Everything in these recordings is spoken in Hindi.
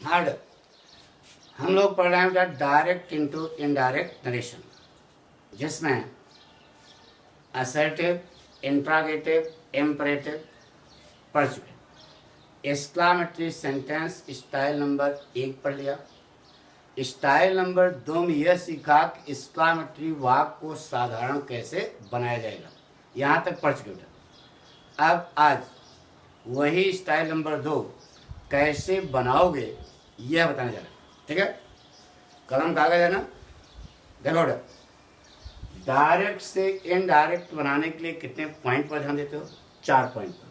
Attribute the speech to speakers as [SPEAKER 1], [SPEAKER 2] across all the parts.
[SPEAKER 1] हार्ड। हम लोग पढ़ रहे हैं डायरेक्ट इनटू इनडायरेक्ट नरेशन, जिसमें असर्टिव, इंट्रागेटिव, इम्परेटिव पढ़ चुके। एक्सक्लामेटरी सेंटेंस स्टाइल नंबर 1 पढ़ लिया। स्टाइल नंबर 2 में यह सीखा कि एक्सक्लामेटरी वाक्य को साधारण कैसे बनाया जाएगा, यहाँ तक पढ़ चुके बेटा। अब आज वही स्टाइल नंबर 2 कैसे बनाओगे यह बताने जा रहा है, ठीक है। कलम कागज है ना, देखो बेटा। डायरेक्ट से इनडायरेक्ट बनाने के लिए कितने पॉइंट पर ध्यान देते हो? 4 पॉइंट पर।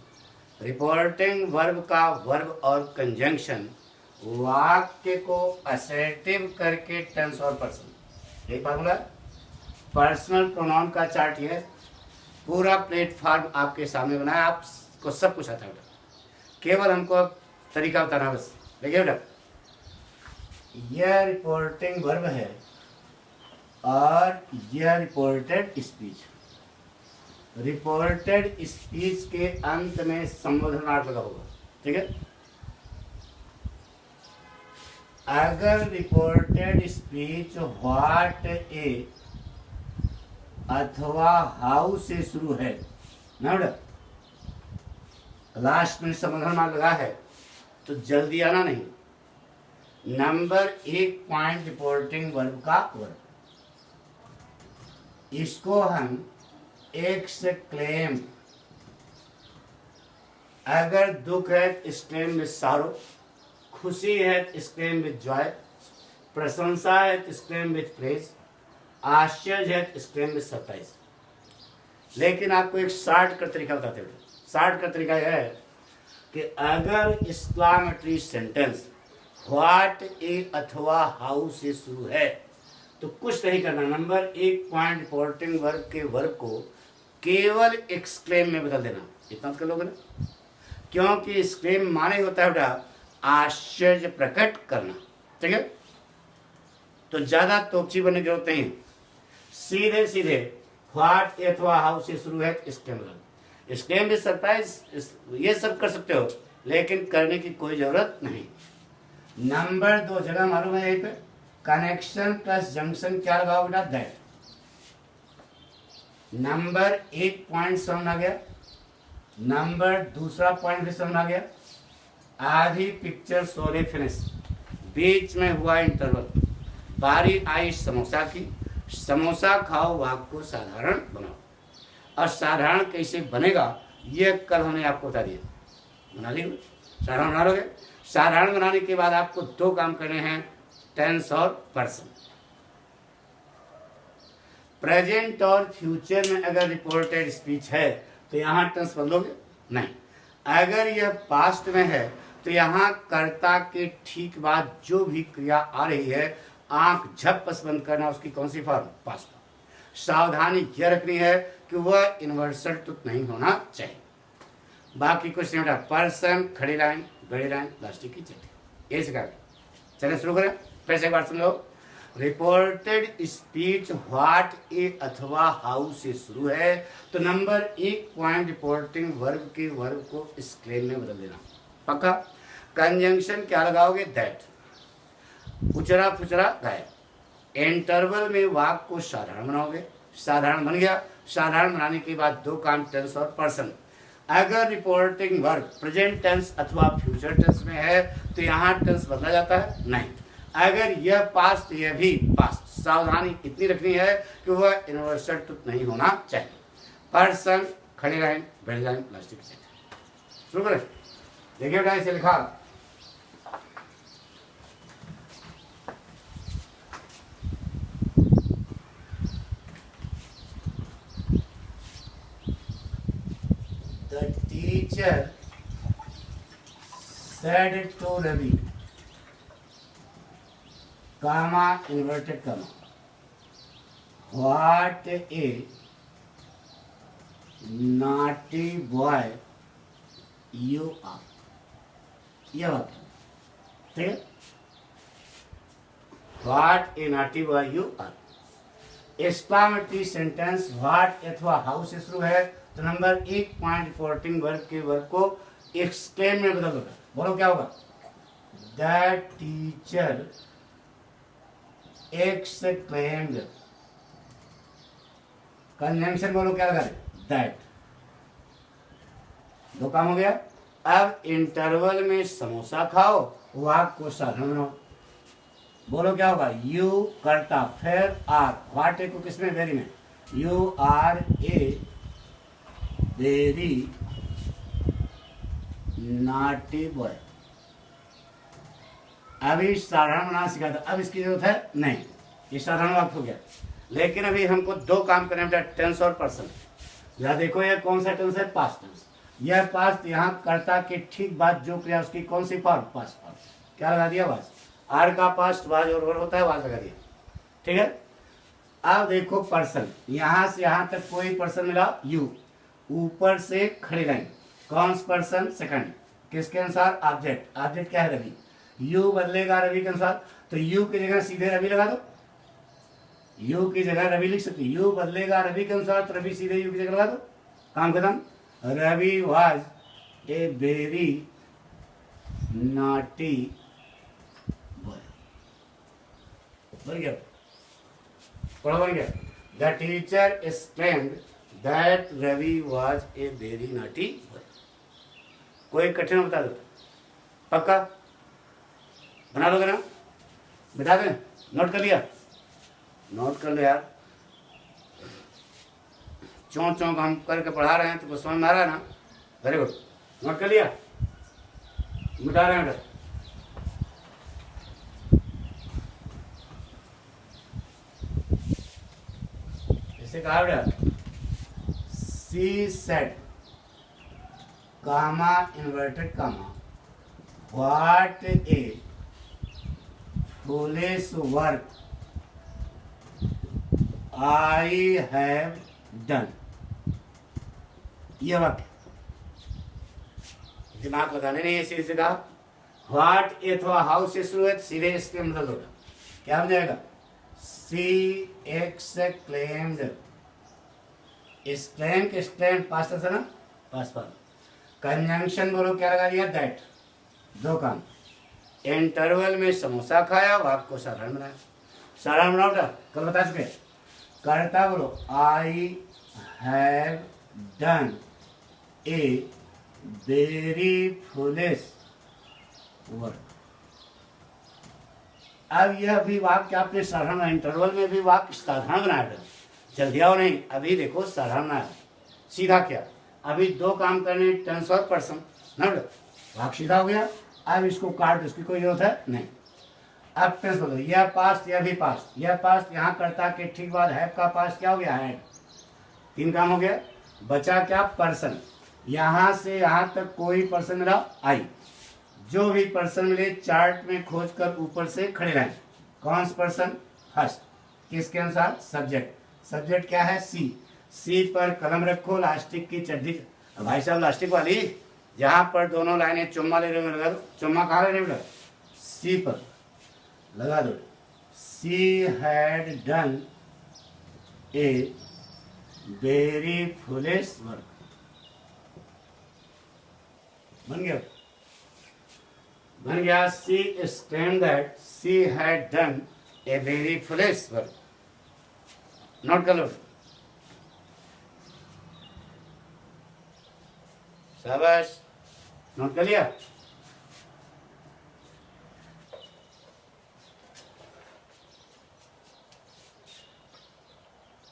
[SPEAKER 1] रिपोर्टिंग वर्ब का वर्ब और कंजंक्शन, वाक्य को असर्टिव करके टेंस और पर्सन, एक बार बोला। पर्सनल प्रोनाउन का चार्ट ये है, पूरा प्लेटफॉर्म आपके सामने बनाया, आपको सब कुछ आता है बेटा, केवल हमको अब तरीका बताना बस। देखिए बेटा, यह रिपोर्टिंग वर्ब है और यह रिपोर्टेड स्पीच। रिपोर्टेड स्पीच के अंत में संबोधनार्थ लगा होगा, ठीक है। अगर रिपोर्टेड स्पीच व्हाट ए अथवा हाउ से शुरू है ना बेटा, लास्ट में संबोधनार्थ लगा है, तो जल्दी आना नहीं। नंबर 1 पॉइंट रिपोर्टिंग वर्ब का वर्ब, इसको हम एक्सक्लेम, अगर दुख है तो एक्सक्लेम विद सारो, खुशी है तो एक्सक्लेम विद जॉय, प्रशंसा है तो एक्सक्लेम विद प्रेज, आश्चर्य है तो एक्सक्लेम विद सरप्राइज। लेकिन आपको एक शॉर्ट का तरीका बताते हैं। शॉर्ट का तरीका यह है कि अगर एक्सक्लेमेटरी सेंटेंस व्हाट ए अथवा हाउ से शुरू है तो कुछ नहीं करना। नंबर 1 पॉइंट रिपोर्टिंग वर्ब के वर्ब को केवल एक्सक्लेम में बदल देना, इतना कर लोगे ना, क्योंकि एक्सक्लेम माने होता है बेटा आश्चर्य प्रकट करना, ठीक है। तो ज्यादा तोपची बनने की जरूरत नहीं, सीधे सीधे व्हाट अथवा हाउ से शुरू है एक्सक्लेम बदल। एक्सक्लेम भी सरप्राइज ये सब कर सकते हो, लेकिन करने की कोई जरूरत नहीं। नंबर 2 जगह मालूम है, यहीं पे कनेक्शन प्लस जंक्शन क्या लगाओ बेटा? दैट। नंबर 1 पॉइंट समझ आ गया, नंबर दूसरा पॉइंट भी समझ आ गया। आधी पिक्चर सोरे फिनिश, बीच में हुआ इंटरवल, बारी आई समोसा की, समोसा खाओ वाक्य को साधारण बनाओ। और साधारण कैसे बनेगा ये कल हमने आपको बता दिया, बना लीजिए। साधारण बना लोगे। साधारण बनाने के बाद आपको 2 काम करने हैं, टेंस और पर्सन। प्रेजेंट और फ्यूचर में अगर रिपोर्टेड स्पीच है तो यहाँ टेंस बदलोगे नहीं। अगर यह पास्ट में है तो यहाँ कर्ता के ठीक बाद जो भी क्रिया आ रही है, आंख झपस बंद करना, उसकी कौन सी फॉर्म? पास्ट। सावधानी यह रखनी है कि वह इन्वर्सल टुथ नहीं होना चाहिए। बाकी कुछ नहीं बेटा, पर्सन, खड़ी लाइन, बड़ी लाइन, प्लास्टिक की चिट्ठी, ये सिखा। चलिए शुरू करें, फिर से एक बार सुन लो। रिपोर्टेड स्पीच व्हाट ए अथवा हाउ से शुरू है तो नंबर 1 पॉइंट रिपोर्टिंग वर्ब के वर्ब को एक्सक्लेम में बदल देना, पक्का। कंजंक्शन क्या लगाओगे? दैट। उचरा फुचरा गायब। इंटरवल में वाक्य को साधारण बनाओगे, साधारण बन गया। साधारण बनाने के बाद 2 काम, टेंस और पर्सन। अगर रिपोर्टिंग वर्ब प्रेजेंट टेंस अथवा फ्यूचर टेंस में है तो यहाँ टेंस बदला जाता है नहीं। अगर यह पास्ट तो यह भी पास्ट। सावधानी इतनी रखनी है कि वह इन्वर्सल टुथ नहीं होना चाहिए। पर्सन, खड़ी लाइन, बड़ी लाइन, प्लास्टिक सेट। शुरू करें। देखिए बेटा, इसे लिखा The teacher said to Ravi, comma, inverted comma, what a naughty boy you are. यह बात है, ठीक है। What a naughty boy you are. Exclamatory sentence what अथवा हाउ से शुरू है तो नंबर 1 पॉइंट रिपोर्टिंग वर्ब के वर्ब को एक्सक्लेम में बदल दो। बोलो क्या होगा? दैट टीचर एक्सक्लेम्ड, कंजंक्शन बोलो क्या लगा दैट, दो काम हो गया। अब इंटरवल में समोसा खाओ, वाक्य को साधारण बनाओ। बोलो क्या होगा, यू करता, फिर आर, वाट ए को किसमें, वेरी में, you are a very naughty boy. अभी साधारण बनाना सिखा था, अब इसकी जरूरत है नहीं, ये साधारण वाक्य हो गया। लेकिन अभी हमको दो काम करने हैं, टेंस और पर्सन। यह देखो ये कौन सा टेंस है, पास्ट टेंस। यह पास्ट, यहाँ कर्ता के ठीक बाद जो क्रिया उसकी कौन सी फॉर्म, पास्ट फॉर्म। क्या लगा दिया, वाज। आर का पास्ट वाज और होता है, वाज लगा दिया, ठीक है। अब देखो पर्सन, यहां से यहां तक कोई पर्सन मिला, यू, ऊपर से खड़ी लाइन, कौन सा पर्सन, सेकंड, किसके अनुसार, ऑब्जेक्ट। ऑब्जेक्ट क्या है, रवि। यू बदलेगा रवि के अनुसार, तो यू की जगह सीधे रवि लगा दो, यू की जगह रवि लिख सकते, यू बदलेगा रवि के अनुसार, तो रवि सीधे यू की जगह लगा दो, काम खत्म। Ravi was a very naughty boy, बन गया, पढ़ो, बन गया। The teacher explained that Ravi was a very naughty boy. कोई कठिन बता दो, पक्का बना लोगे ना, बिठा दें, नोट कर लिया, नोट कर लो यार। चौंक चौंक हम करके पढ़ा रहे हैं तो समझ में आ रहा है ना, वेरी गुड, नोट कर लिया, मिटा रहे हैं। इसे कहा बेटा, she said, comma inverted comma, what a foolish work I have done. यह वाक्य दिमाग लगाने नहीं, ऐसे ऐसे कहा। व्हाट ए थोड़ा हाउस से शुरू है, सीधे इसके मतलब होगा, क्या हो जाएगा, सी एक्सक्लेम्ड, एक्सक्लेम के एक्सक्लेम पास्ट है ना, पास्ट पास्ट। कंजंक्शन बोलो क्या लगा दिया, दैट, दो काम। इंटरवल में समोसा खाया, वाक्य को साधारण बनाया। साधारण बनाओ बेटा, कल बता चुके। करता बोलो, आई have done a very foolish work. अब यह भी वाक्य आपने साधारण, इंटरवल में भी वाक्य साधारण बनाया था, जल्दी आओ नहीं, अभी देखो साधारण बनाया, सीधा क्या। अभी दो काम करने, टेंस और पर्सन ना, वाक्य सीधा हो गया। अब इसको काट दो, इसकी कोई जरूरत है नहीं। अब टेंस बोलो, यह पास्ट, यह भी पास्ट, यह पास्ट, यहाँ करता के ठीक बाद हैव का पास्ट क्या हो गया, हैड, तीन काम हो गया। बचा क्या, पर्सन, यहाँ से यहाँ तक कोई पर्सन मिला, आई, जो भी पर्सन मिले चार्ट में खोज कर ऊपर से खड़े रहें। कौन सा पर्सन, फर्स्ट, किसके अनुसार, सब्जेक्ट। सब्जेक्ट क्या है, सी, सी पर कलम रखो, लास्टिक की चड्डी, भाई साहब लास्टिक वाली, जहां पर दोनों लाइनें चुम्मा ले रहे लगा दो, चुम्मा कहाँ ले रहे, सी पर लगा दो। She had done a very foolish work, बन गया, बन गया। She exclaimed that she had done a very foolish work. Note कर लो, शाबाश, नोट कर लिया।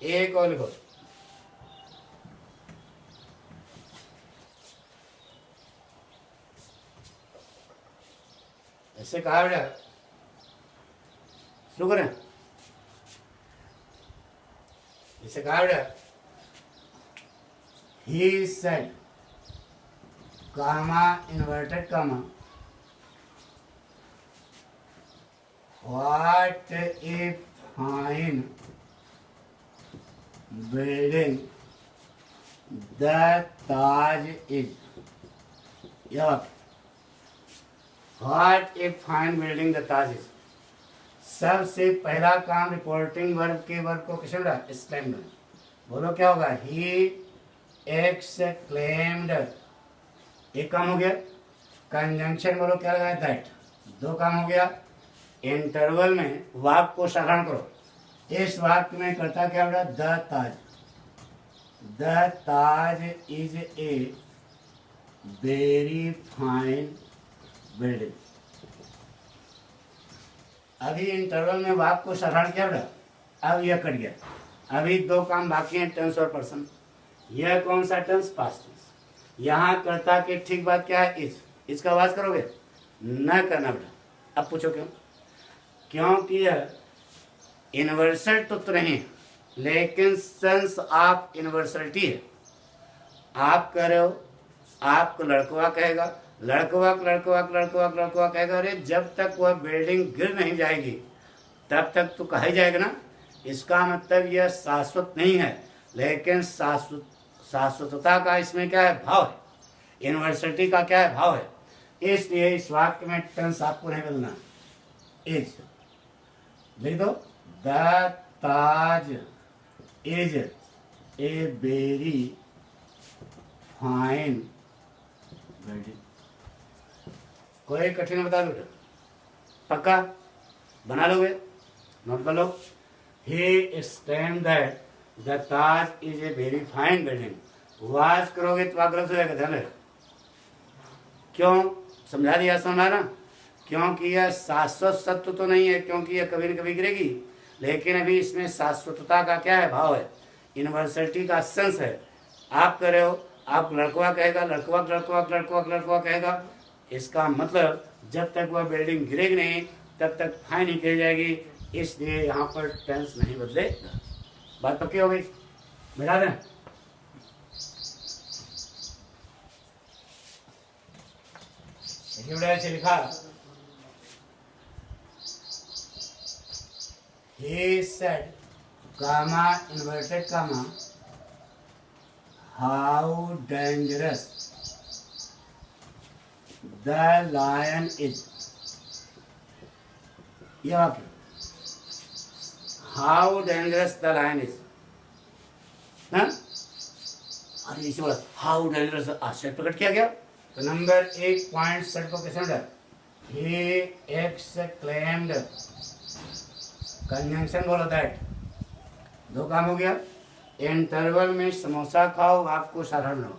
[SPEAKER 1] एक और लिखो, ऐसे कहा बेटा, शुरू करें, इसे कहा बेटा, he said, comma, inverted comma, what a fine building the Taj is. यह what a fine building the Taj is. सबसे पहला काम रिपोर्टिंग वर्ब के वर्ब को किसने बोला, एक्सक्लेम्ड। बोलो क्या होगा, ही एक्सक्लेम्ड, एक काम हो गया। कंजंक्शन बोलो क्या लगा, दैट, दो काम हो गया। इंटरवल में वाक्य को साधारण करो। इस वाक्य में करता क्या हो रहा है? The Taj, the Taj is a very fine building. अभी इंटरवल में वाक्य को साधारण क्या हो रहा? अब यह कट गया। अभी दो काम बाकी हैं, टेंस और पर्सन। यह कौन सा टेंस? Past tense. यहाँ कर्ता के ठीक बात क्या है? इज। इसका आवाज करोगे? न करना बेटा। अब पूछो क्यों? क्योंकि यह यूनिवर्सल तो नहीं है, लेकिन सेंस ऑफ यूनिवर्सलिटी है। आप कह रहे हो, आपको लड़कवा कहेगा, लड़कवा लड़कवा लड़कवा लड़कवा कहेगा, अरे जब तक वह बिल्डिंग गिर नहीं जाएगी तब तक तो कहा ही जाएगा ना। इसका मतलब यह शाश्वत नहीं है, लेकिन शाश्वतता का इसमें क्या है? भाव है। यूनिवर्सिटी का क्या है? भाव है। इसलिए इस वाक्य में टेंस आपको नहीं मिलना। इज लिख दो, the Taj is a very fine building. कोई कठिन बता दो, पक्का बना लोगे? नोट कर लो। He explained that the Taj is a very fine building. Was करोगे तो गलत हो जाएगा, ध्यान रखो। क्यों? समझा दिया, समझा ना? क्योंकि यह शाश्वत सत्य तो नहीं है, क्योंकि यह कभी न कभी गिरेगी, लेकिन अभी इसमें शाश्वतता का क्या है? भाव है। यूनिवर्सिटी का सेंस है। आप कह रहे हो, आप लड़कवा कहेगा, लड़कवा लड़कवा लड़कवा लड़कवा कहेगा। इसका मतलब जब तक वह बिल्डिंग गिरेगी नहीं तब तक फाइन ही गिर जाएगी। इसलिए यहाँ पर टेंस नहीं बदलेगा। बात पक्की हो गई? मिला दें? ऐसे लिखा, he said, comma, inverted comma, how dangerous the lion is. ये वाक्य, how dangerous the lion is, ना? अरे इसी बात, how dangerous आश्चर्य प्रकट किया गया। तो नंबर 1 पॉइंट सेट को कैसे मिला? he exclaimed, कंजंक्शन बोलो दैट। दो काम हो गया। इंटरवल में समोसा खाओ, आपको साधारण लो।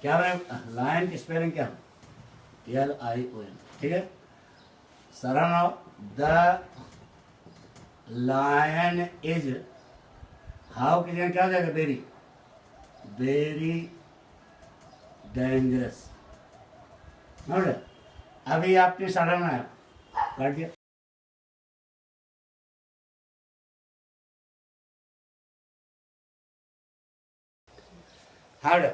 [SPEAKER 1] क्या बने? लायन की स्पेलिंग क्या? LION, ठीक है? साधारण लो। द लायन इज, हाउ की जगह क्या हो जाएगा? Very, very dangerous. अभी आपने साधारण आया, काट दिया। हार्ड,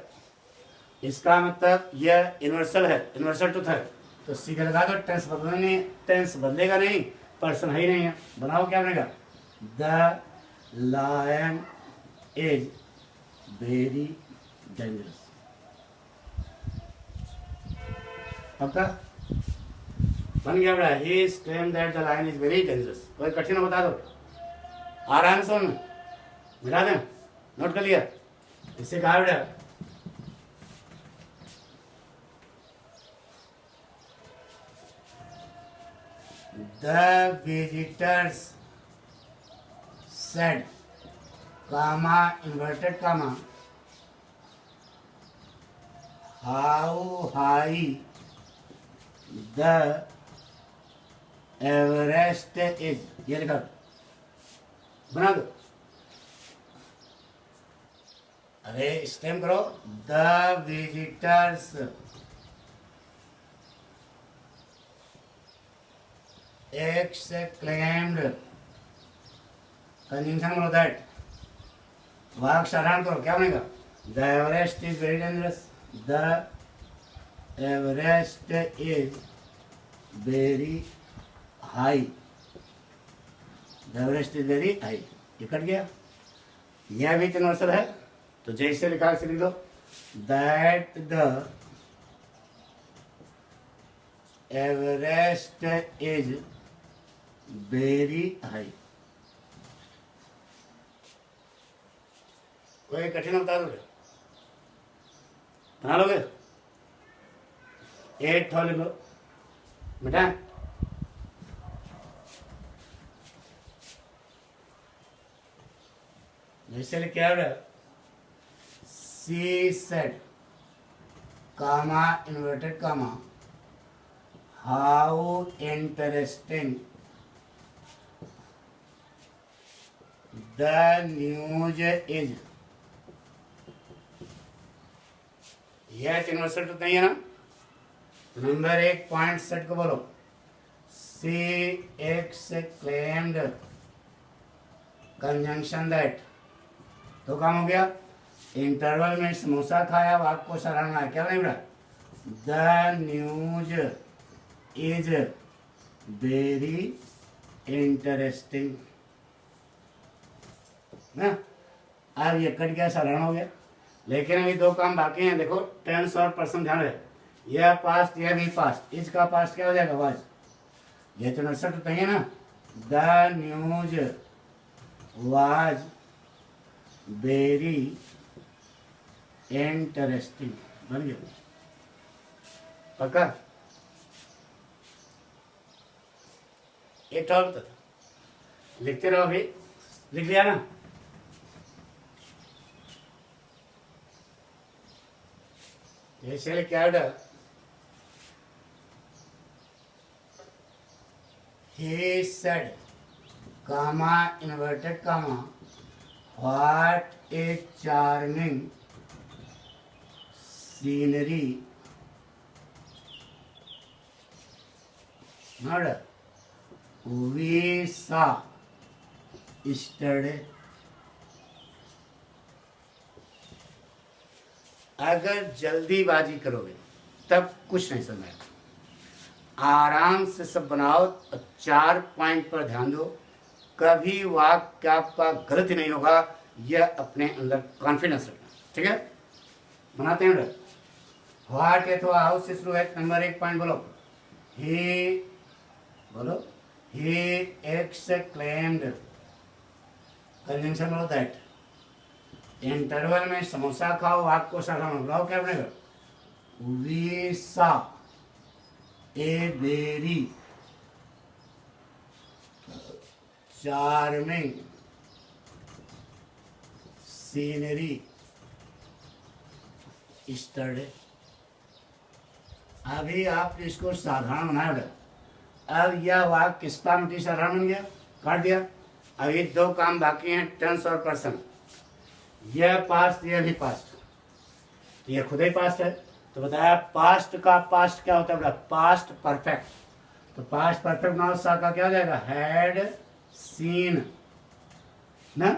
[SPEAKER 1] इसका मतलब यह यूनिवर्सल है, यूनिवर्सल ट्रुथ है। तो सीधे लगा दो, टेंस बदलने, टेंस बदलेगा नहीं, पर्सन है ही नहीं है। बनाओ क्या बनेगा? The lion is very dangerous. पक्का बन गया बेटा। He claim that the lion is very dangerous. कोई कठिन हो बता दो, आ रहा है समझ में? मिला दें? नोट कर लिया? इससे कहा बेटा, the visitors said, comma, inverted comma, how high the Everest is. ये लिखा, बना दो। अरे स्टेम करो। द विजिटर्स exclaimed, कंजंक्शन बोलो दैट। वाक्य साधारण करो, क्या बनेगा? The Everest is very dangerous. The Everest is very high. The Everest is very high. ये कट गया। यह भी यूनिवर्सल है, तो जैसे लिखा है लिख दो, that the Everest is very high. कोई कठिन बता दोगे? बना लोगे? 8 लिख लो बेटा। इसलिए क्या है, she said comma inverted comma how interesting the news is. यह इन्वर्टेड तो नहीं है ना। नंबर 1 पॉइंट सेट को बोलो, सी एक्स क्लेम्ड कंजंक्शन दैट, तो काम हो गया। इंटरवल में समोसा खाया, वाक्य को सराहना है, क्या नहीं बेटा, the news is very interesting ना। अब ये कट गया, सराहना हो गया। लेकिन अभी दो काम बाकी हैं, देखो टेंस और पर्सन ध्यान रहे, यह पास्ट यह भी पास्ट, इसका पास्ट क्या हो जाएगा, वाज। ये तो 69 तो है ना, the news was very interesting, बन गया पक्का। एक और लिखते रहो, अभी लिख लिया ना। जैसे क्या होगा, he said comma inverted comma what a charming scenery not we saw yesterday। अगर जल्दीबाजी करोगे तब कुछ नहीं समझ आएगा। आराम से सब बनाओ, 4 पॉइंट पर ध्यान दो, कभी वाक्य आपका गलत नहीं होगा, यह अपने अंदर कॉन्फिडेंस रखना, ठीक है। बनाते हैं व्हाट अथवा हाउस से शुरू है। नंबर 1 पॉइंट बोलो, ही बोलो, ही एक्सक्लेम्ड कंजंक्शन बोलो दैट। इंटरवल में समोसा खाओ, वाक्य को सराहना बुलाओ, क्या बनेगा, we saw a very charming scenery yesterday. अभी आप इसको साधारण बनाया बेटा। अब यह वाक्य किसका मिट्टी साधारण बन गया, काट दिया। अभी दो काम बाकी हैं, टेंस और पर्सन। यह पास्ट यह भी पास्ट, तो यह खुद ही पास्ट है। तो बताया पास्ट का पास्ट क्या होता है बेटा, पास्ट परफेक्ट। तो पास्ट परफेक्ट नाउ सा का क्या हो जाएगा, हैड सीन ना।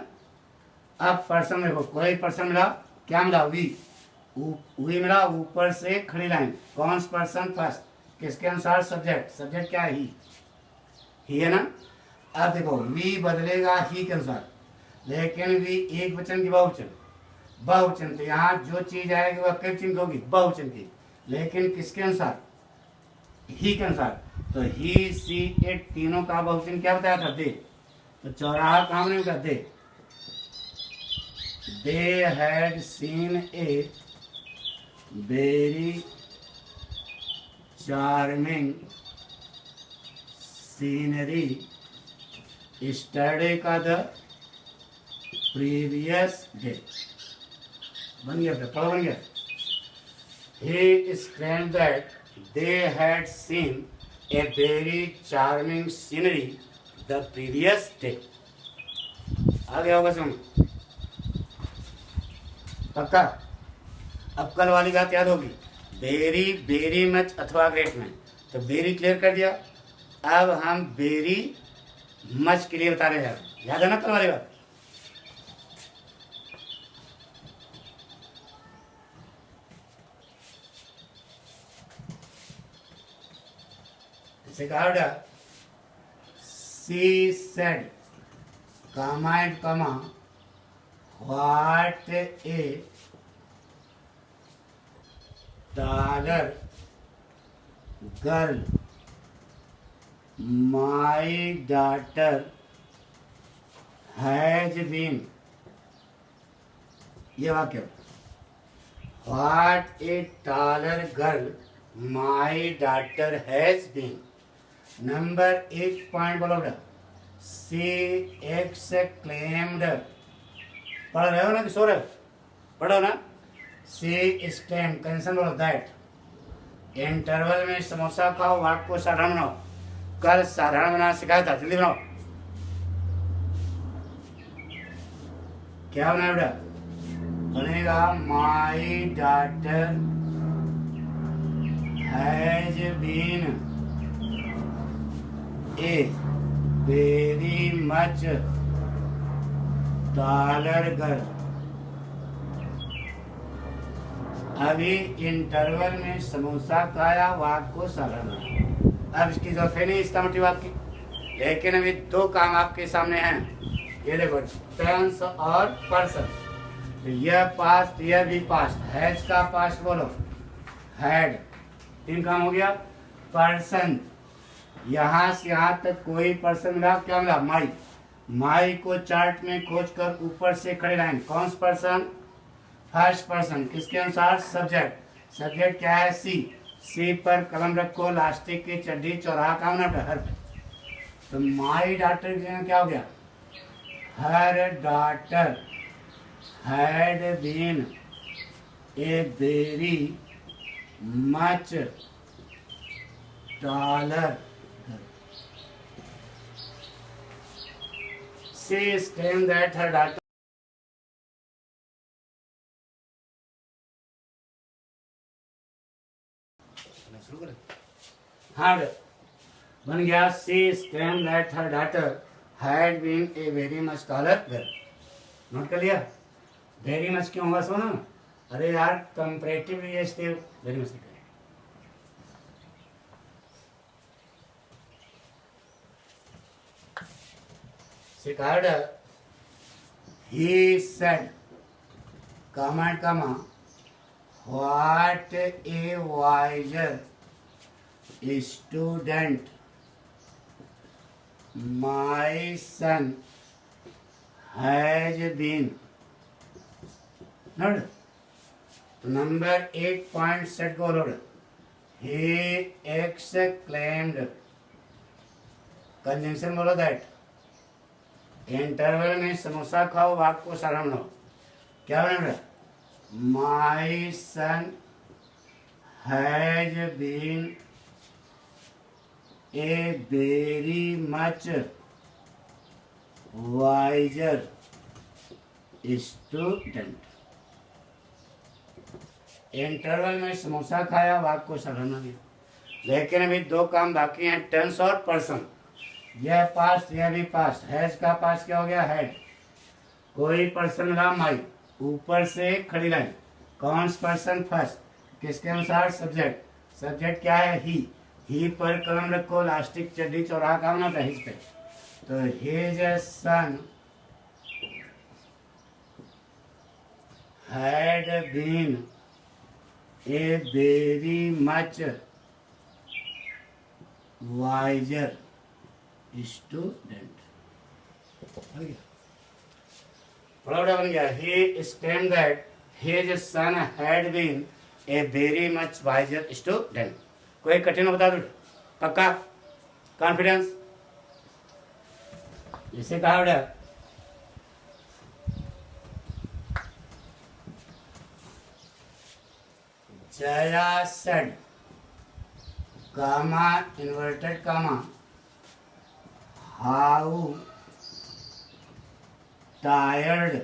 [SPEAKER 1] अब पर्सन देखो, कोई पर्सन मिला, क्या मिला, वी मिला, ऊपर से खड़ी लाइन, कौन सा पर्सन फर्स्ट, किसके अनुसार, सब्जेक्ट। सब्जेक्ट क्या है, ही है ना। अब देखो वी बदलेगा ही के अनुसार, लेकिन वी एक वचन की बहुवचन, बहुवचन, तो यहाँ जो चीज आएगी वह किस की होगी, बहुवचन की, लेकिन किसके अनुसार, ही के अनुसार। तो ही सी इट तीनों का बहुवचन क्या बताया था, दे। तो चौराहा काम नहीं होता, they. They had seen a very charming scenery yesterday का द प्रीवियस डे। बन गया, पढ़ो बन गया। He exclaimed that they had seen a very charming scenery the previous day। आ गया होगा समझ, पक्का। अब कल वाली बात याद होगी, वेरी वेरी मच अथवा ग्रेट में, तो वेरी क्लियर कर दिया। अब हम वेरी मच के लिए बता रहे हैं, याद है ना कल वाली बात। जैसे कहा बेटा, she said comma and comma what a dollar girl my daughter has been. ये वाक्य, what a dollar girl my daughter has been. Number 1 point बोलो बेटा, सी एक्सक्लेम्ड पढ़ रहे हो ना कि सो रहे हो? पढ़ो ना। सी स्टैम कैंसन बोलो दैट इंटरवल में समोसा खाओ, वाक्य को साधारण बनाओ। कल साधारण बनाना सिखाया था, जल्दी बनाओ। क्या बनाया बेटा? बनेगा my daughter has been a very much dollar girl. अभी इंटरवल में समोसा खाया, वाक्य को साधारण बनाया। अब इसकी जरूरत है नहीं इसका मतलब आपकी, लेकिन अभी दो काम आपके सामने हैं। ये देखो टेंस और पर्सन। तो यह पास्ट, यह भी पास्ट। हैज का पास्ट बोलो हैड, 3 काम हो गया। पर्सन, यहाँ से यहाँ तक कोई पर्सन मिला, क्या मिला? माई। माई को चार्ट में खोज कर ऊपर से खड़े लाइन। कौन सा पर्सन? First person. किसके अनुसार? सब्जेक्ट। सब्जेक्ट क्या है? सी। सी पर कलम रखो, लास्टिक की चड्डी, चौराहा का होना हर। तो माई डॉटर क्या हो गया? Her daughter had been a very much dollar. She stem that her daughter. हाँ बन गया। She stem that her daughter had been a very much dollar girl. Note कर लिया? वेरी मच क्यों होगा? सुनो। अरे यार कंपैरेटिव ये स्टेम वेरी मच लिखा है। सिकार्ड he said comma and comma what a wiser student my son has been। Note number 8 point set को लोड। he exclaimed कंजंक्शन बोलो दैट इंटरवल में समोसा खाओ, वाक्य को साधारण बनाओ। क्या बनेगा? My son has been a very much wiser student. Interval में समोसा खाया, वाक्य को साधारण बना दिया। लेकिन अभी दो काम बाकी हैं, टेंस और पर्सन। यह पास्ट, यह भी पास्ट। हैज का पास्ट क्या हो गया? हैड। कोई पर्सन मिला, माई। ऊपर से खड़ी लाइन। कौन पर्सन? फर्स्ट। किसके अनुसार? सब्जेक्ट। सब्जेक्ट क्या है? ही पर कलम रखो, लास्टिक चड्डी, चौराहा का होना था हिज पे। तो his son had been a very much wiser student. बड़ा बन गया। he stated that his son had been a very much wiser student। कोई कठिन बता दो? पक्का? कॉन्फिडेंस? इसे कहा बेटा? Jaya said comma inverted comma how tired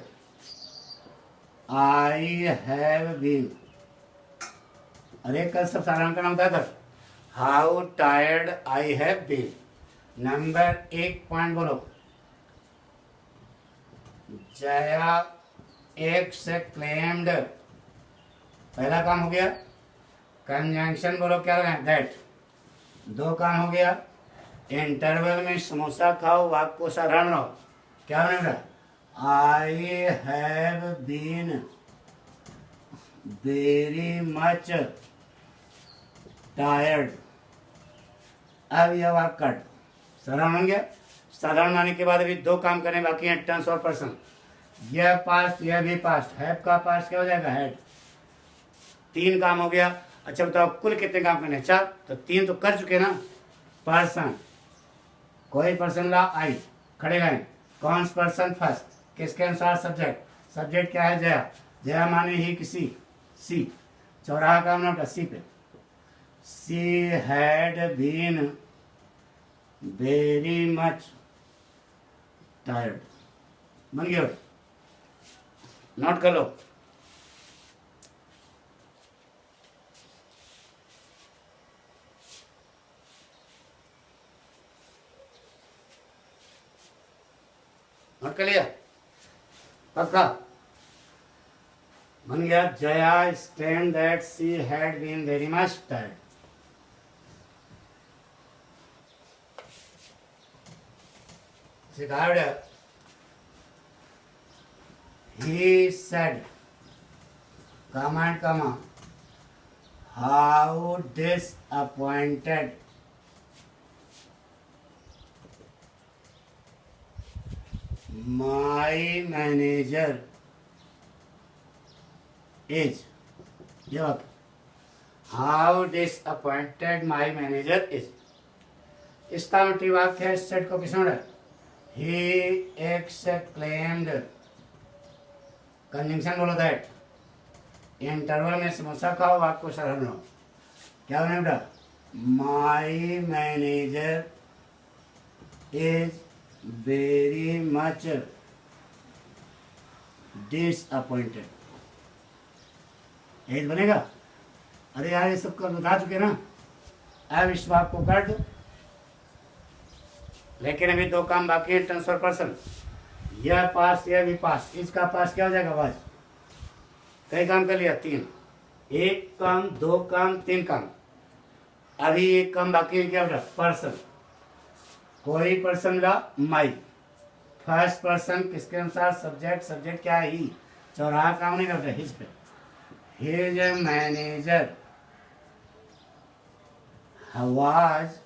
[SPEAKER 1] I have been। अरे कल सब साधारण का नाम बताया था। How tired I have been. Number 1 point बोलो। जया एक्सक्लेम्ड, पहला काम हो गया। कंजंक्शन बोलो क्या लगाए? दैट। 2 काम हो गया। इंटरवल में समोसा खाओ, वाक्य को साधारण बनाओ। क्या बनेगा? I have been very much tired. अब यह वाक्य कट साधारण बन गया। साधारण बनाने के बाद अभी 2 काम करने बाकी हैं, टेंस और पर्सन। यह पास्ट, यह भी पास्ट। हैव का पास्ट क्या हो जाएगा? हैड। 3 काम हो गया। अच्छा बताओ कुल कितने काम करने? 4। तो 3 तो कर चुके ना। पर्सन, कोई पर्सन ला, आई। खड़े लाइन। कौन पर्सन? फर्स्ट। किसके अनुसार? सब्जेक्ट। सब्जेक्ट क्या है? जया। जया माने ही किसी, सी। चौराहा का नाम सी पे। She had been very much tired. बन गया? नोट कर लो। नोट कर लिया? पक्का? बन गया। Jaya stand that she had been very much tired. He said, comma and comma, how disappointed my manager is. ये बात, how disappointed my manager is. इसका मतलब वाक्य है सेट को किसने है? He exclaimed. कंजंक्शन बोलो दैट। इंटरवल में समोसा खाओ, वाक्य को सरल बनाओ। क्या बने बेटा? My manager is very much disappointed. यही बनेगा? अरे यार ये सब कर बता चुके ना, अब इस वाक्य को कर दो। लेकिन अभी दो काम बाकी है। ट्रांसफर पर्सन, यह पास यह भी पास, इसका पास क्या हो जाएगा? वाज। कई काम कर लिया? 3। एक काम, दो काम, 3 काम। अभी एक काम बाकी है। क्या होगा? पर्सन। कोई पर्सन ला माई। फर्स्ट पर्सन किसके अनुसार? सब्जेक्ट। सब्जेक्ट क्या है? ही। चौराहा काम नहीं करता, हिज पे। His manager was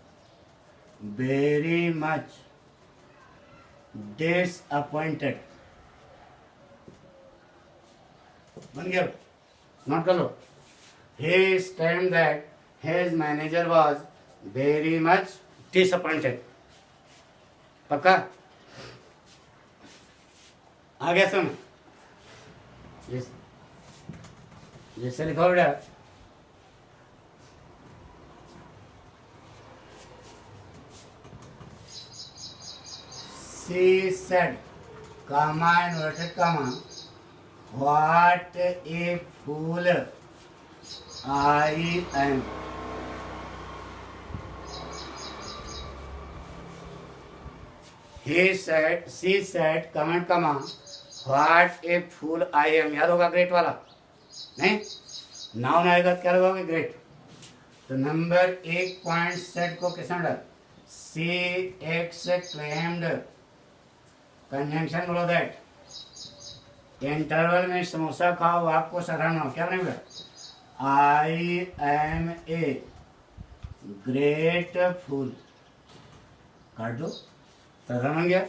[SPEAKER 1] very much disappointed. बन गया? नोट कर लो। He stand that his manager was very much disappointed. पक्का? आ गया सुन? जैसे लिखा हो रहा। She said, comma inverted comma, what a fool I am. He said, she said, comment comma, what a fool I am. याद होगा ग्रेट वाला? नहीं? नाउन आएगा तो क्या लगाओगे? ग्रेट। तो नंबर 1 पॉइंट सेट को किसने डाला? She exclaimed. कंजंक्शन बोलो दैट। इंटरवल में समोसा खाओ, आपको साधारण हो। क्या बनेगा? आई एम ए ग्रेट फूल। काट दो, साधारण हो गया।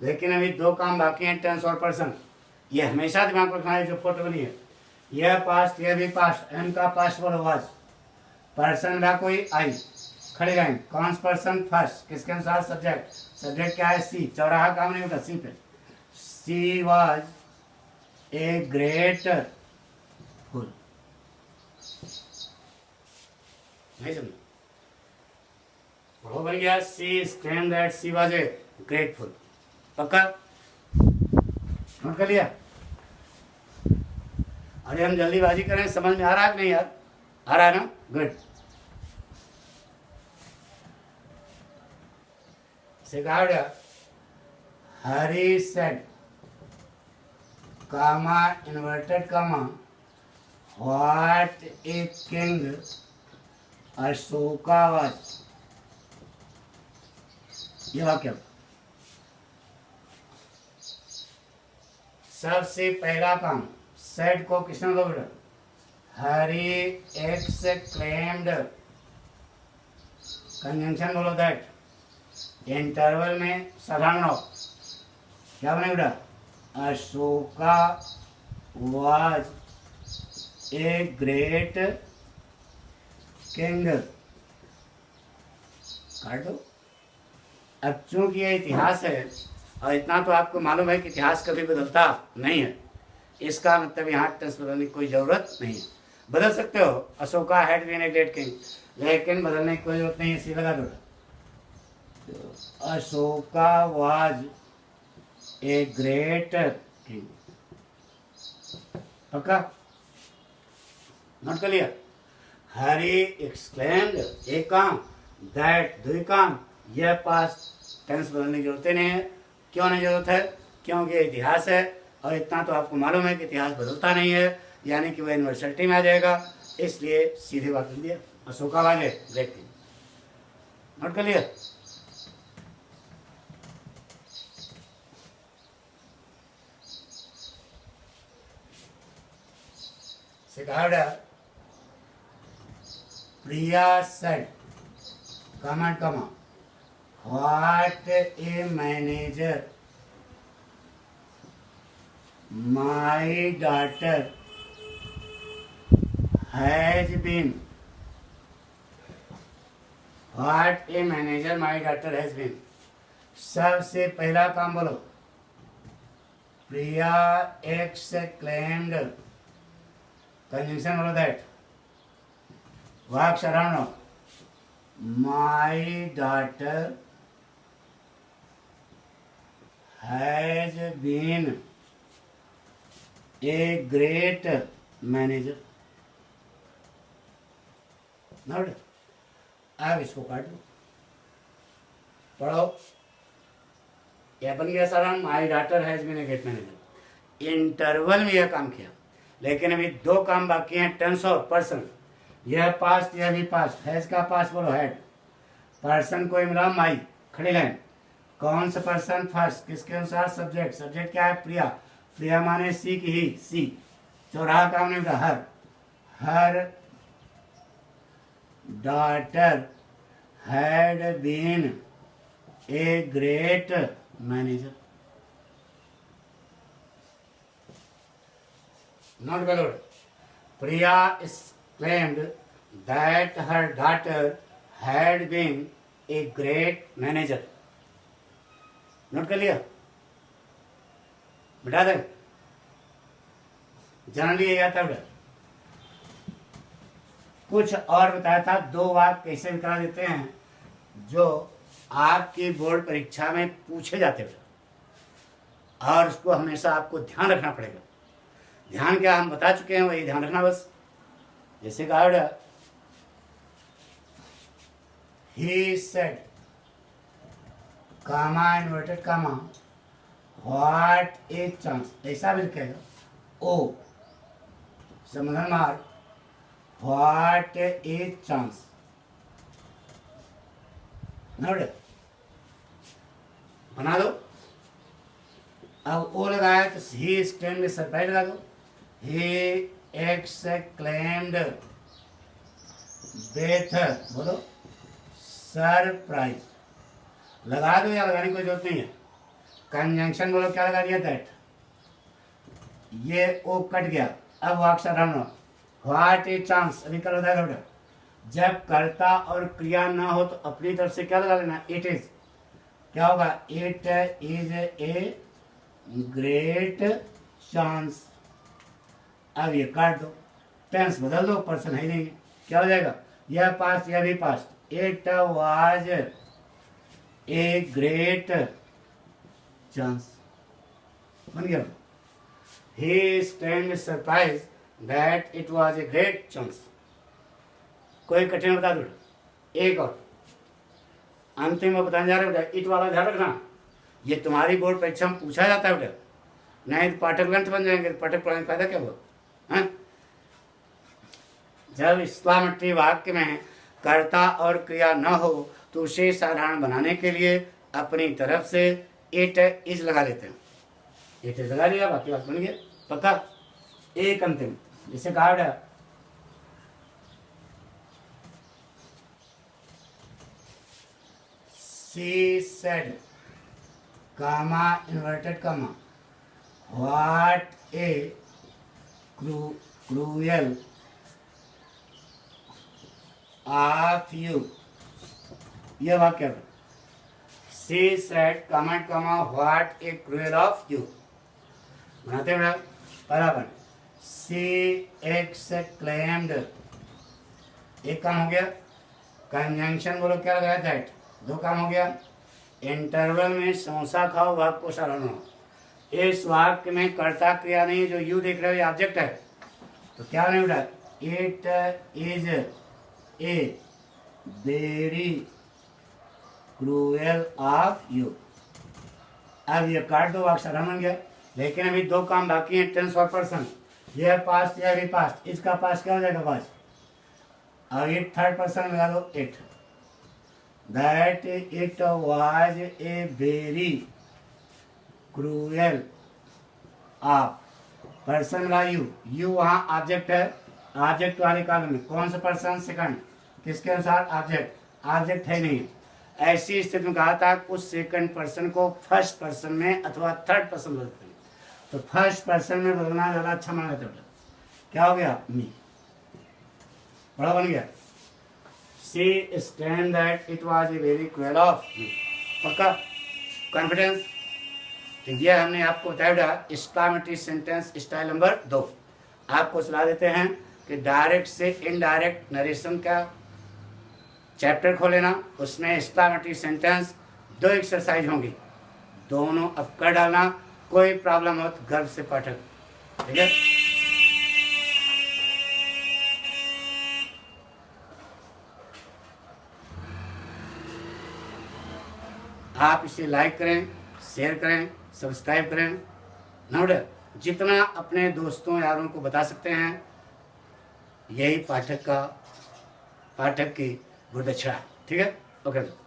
[SPEAKER 1] लेकिन अभी दो काम बाकी हैं। टेंस और पर्सन। ये हमेशा दिमाग में रखना है। जो फोटो बनी है, यह पास्ट यह भी पास्ट। एम का पास्ट बोलो वाज। पर्सन का कोई आई, खड़े रहेंगे। कौन पर्सन? फर्स्ट। किसके अनुसार? सब्जेक्ट। सब्जेक्ट क्या है? सी। चौराहा काम नहीं होता, सी पे। She was a great fool. नहीं समझ? वो बन गया। She stand that she was a great fool. पक्का? नोट कर लिया? अरे हम जल्दीबाजी करें, समझ में आ रहा है कि नहीं यार? आ रहा है ना? Good. Hari said, comma inverted comma, what a king Ashoka was. ये वाक्य सबसे पहला काम सेड को किसने दो बेटा? हरी एक्सक्लेम्ड। कंजंक्शन बोलो दैट। इंटरवल में साधारण हो। क्या बने बेटा? Ashoka was a great king. काट दो। अब चूंकि ये इतिहास है, और इतना तो आपको मालूम है कि इतिहास कभी बदलता नहीं है, इसका मतलब यहाँ टेंस बदलने की कोई जरूरत नहीं है। बदल सकते हो, Ashoka had been a great king, लेकिन बदलने की कोई जरूरत नहीं है, इसी लगा दो। Ashoka was a great king, पक्का? नोट कर लिया? हरी एक्सक्लेम्ड, एक काम, दैट दुई काम, यह पास्ट टेंस बदलने की जरूरत नहीं है। क्यों नहीं जरूरत है? क्योंकि इतिहास है, और इतना तो आपको मालूम है कि इतिहास बदलता नहीं है, यानी कि वह यूनिवर्सिटी में आ जाएगा, इसलिए सीधे बात बन दिया, अशोका वाले ग्रेट किंग। नोट कर लिया? प्रिया said, comment comma, what a manager my daughter has been, what a manager my daughter has been। सबसे पहला काम बोलो, प्रिया exclaimed, कंजंक्शन बोलो दैट, वाक शरण, my daughter has been a great manager। Note, अब इसको काट लो, पढ़ो। यह बन गया सारा, my daughter has been a great manager. Interval में यह काम किया, लेकिन अभी दो काम बाकी हैं, टेंस और पर्सन। यह पास्ट, यह भी पास्ट। हैज का पास्ट बोलो हैड, पर्सन को मिला माई, खड़ी लाइन। कौन सा पर्सन? फर्स्ट, किसके अनुसार? सब्जेक्ट। सब्जेक्ट क्या है? प्रिया। प्रिया माने सी की ही, सी। चौराहा काम नहीं मिला, her. Her daughter had been a great manager. Not गलोड। Priya exclaimed that her daughter had been a great manager। Note कर लिया? बिठा दे, जान लिया या तब कुछ और बताया था। दो वाक्य कैसे निकाल देते हैं जो आपकी बोर्ड परीक्षा में पूछे जाते हैं, और उसको हमेशा आपको ध्यान रखना पड़ेगा। ध्यान क्या, हम बता चुके हैं, वही ध्यान रखना बस। जैसे कहा, he said, comma inverted comma, what a chance, ऐसा भी लिखेगा, ओ समझन मार, what a chance। नोट बना दो। अब ओ लगाया तो ही स्टैंड में सरप्राइज लगा दो, he exclaimed with, बोलो, सरप्राइज। लगा दो या लगाने की कोई जरूरत नहीं है। कंजंक्शन बोलो, क्या लगा दिया? दैट। ये ओ कट गया, अब अक्षर हम व्हाट ए चांस। अभी करो दैट। जब कर्ता और क्रिया ना हो तो अपनी तरफ से क्या लगा लेना? It is. क्या होगा? It is a great chance. अब ये काट दो, टेंस बदल दो, पर्सन है नहीं, क्या हो जाएगा? यह पास्ट, यह भी past. It was a great chance, बन गया। He stand surprise that it was a great chance. कोई कठिन बता दो। एक और अंतिम में बताने जा रहे बेटा, इट वाला ध्यान रखना, ये तुम्हारी बोर्ड परीक्षा में पूछा जाता है बेटा, नहीं तो पाठक ग्रंथ बन जाएंगे, पाठक पढ़ाने का फायदा क्या हुआ? जब एक्सक्लेमेटरी वाक्य में कर्ता और क्रिया न हो तो उसे साधारण बनाने के लिए अपनी तरफ से इट इज लगा लेते हैं। इट इज लगा लिया, बाकी बात बन गया, पक्का। एक अंतिम, जिसे कहा she said, comma inverted comma, what a cruel of you. यह वाक्य she said comment comma what a cruel of you बनाते हैं। बराबर सी एक्स क्लेम्ड, एक काम हो गया। कंजंक्शन बोलो क्या लगाया, दैट, दो काम हो गया। इंटरवल में समोसा खाओ वाक्य को सराहना। इस वाक्य में कर्ता क्रिया नहीं है, जो यू देख रहे हो ये ऑब्जेक्ट है, तो क्या नहीं उठा, it is a very cruel of you. अब ये काट दो, वाक्य सराहना बन गया। लेकिन अभी दो काम बाकी हैं, टेंस और पर्सन। यह पास्ट या अभी पास्ट, इसका पास्ट क्या हो जाएगा, पास्ट। अब ये थर्ड पर्सन लगा दो, it, that it was a very cruel of, person लगा यू, यू वहाँ ऑब्जेक्ट है, ऑब्जेक्ट वाले कालम में कौन सा पर्सन, सेकंड, किसके अनुसार, ऑब्जेक्ट, ऑब्जेक्ट है नहीं। ऐसी स्थिति में कहा था उस सेकंड पर्सन को फर्स्ट पर्सन में अथवा थर्ड पर्सन बदलते हैं, तो फर्स्ट पर्सन में बदलना ज़्यादा अच्छा माना जाता है। क्या हो गया, मी, बड़ा बन गया। She stand that it was a very cruel of me, पक्का, कॉन्फिडेंस। तो ये हमने आपको बताया एक्सक्लेमेटरी सेंटेंस स्टाइल नंबर 2। आपको सलाह देते हैं कि डायरेक्ट से इनडायरेक्ट नरेशन का चैप्टर खोलेना, उसमें एक्सक्लेमेटरी सेंटेंस 2 एक्सरसाइज होंगी, दोनों अब कर डालना। कोई प्रॉब्लम हो तो गर्व से पाठक, ठीक है। आप इसे लाइक करें, शेयर करें, सब्सक्राइब करें, नोट, जितना अपने दोस्तों यारों को बता सकते हैं, यही पाठक की गुड दक्षिणा, ठीक है। ओके।